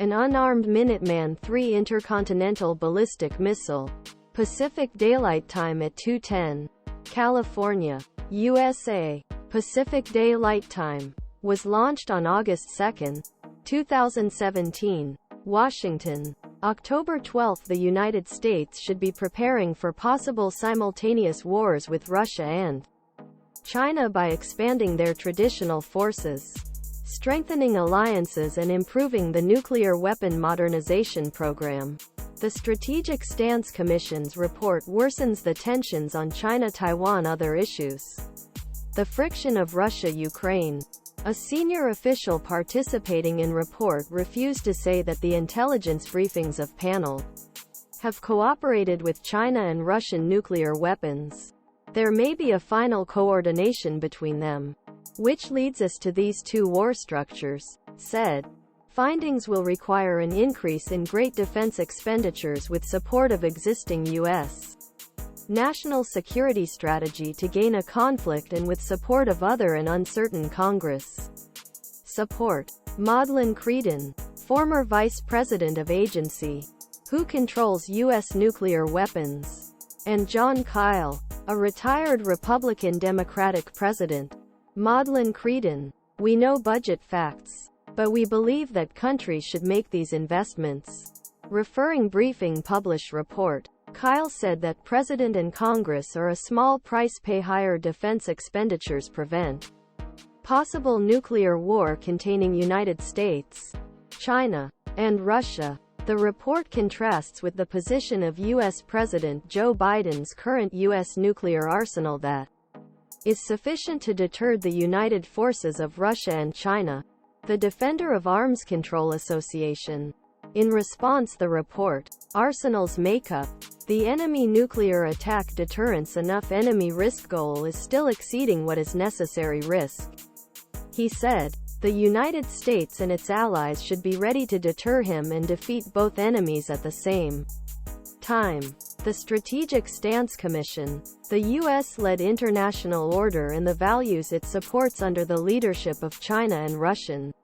an unarmed MinuteMan III intercontinental ballistic missile. Pacific Daylight Time at 2:10. California, USA. Pacific Daylight Time. Was launched on August 2, 2017. Washington, October 12. The United States should be preparing for possible simultaneous wars with Russia and China by expanding their traditional forces, strengthening alliances and improving the nuclear weapon modernization program. The Strategic Stance Commission's report worsens the tensions on China Taiwan other issues. The friction of Russia-Ukraine. A senior official participating in report refused to say that the intelligence briefings of panel have cooperated with China and Russian nuclear weapons. There may be a final coordination between them, which leads us to these two war structures, said. Findings will require an increase in great defense expenditures with support of existing U.S. national security strategy to gain a conflict and with support of other and uncertain Congress support. Madlyn Creedon, former vice president of agency, who controls U.S. nuclear weapons, and Jon Kyl, a retired Republican Democratic president. Madlyn Creedon, we know budget facts, but we believe that countries should make these investments. Referring briefing published report, Kyl said that President and Congress are a small price pay higher defense expenditures prevent possible nuclear war containing United States, China, and Russia. The report contrasts with the position of U.S. President Joe Biden's current U.S. nuclear arsenal that is sufficient to deter the united forces of Russia and China. The Defender of Arms Control Association. In response, the report, arsenals make up the enemy nuclear attack deterrence enough enemy risk goal is still exceeding what is necessary risk. He said, the United States and its allies should be ready to deter him and defeat both enemies at the same time. The Strategic Stance Commission, the U.S.-led international order and the values it supports under the leadership of China and Russian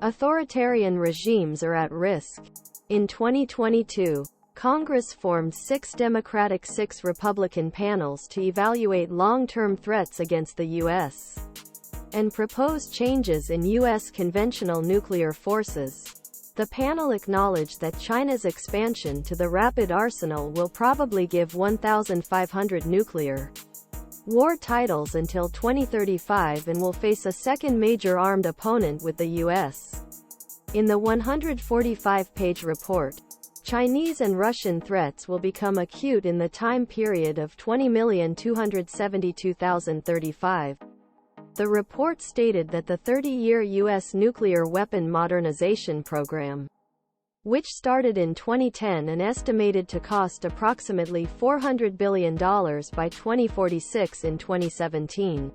authoritarian regimes are at risk. In 2022, Congress formed 6 Democratic 6 Republican panels to evaluate long-term threats against the U.S. and propose changes in U.S. conventional nuclear forces. The panel acknowledged that China's expansion to the rapid arsenal will probably give 1,500 nuclear war titles until 2035 and will face a second major armed opponent with the U.S. In the 145-page report, Chinese and Russian threats will become acute in the time period of 20,272,035. The report stated that the 30-year U.S. nuclear weapon modernization program, which started in 2010 and estimated to cost approximately $400 billion by 2046 in 2017,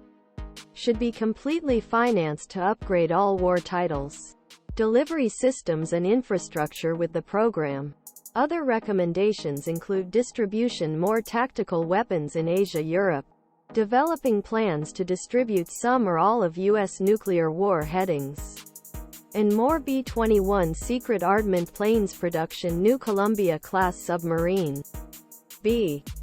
should be completely financed to upgrade all war titles, delivery systems and infrastructure with the program. Other recommendations include distribution more tactical weapons in Asia-Europe, developing plans to distribute some or all of U.S. nuclear war headings, and more B-21 secret ardment planes production new Columbia-class submarine. B.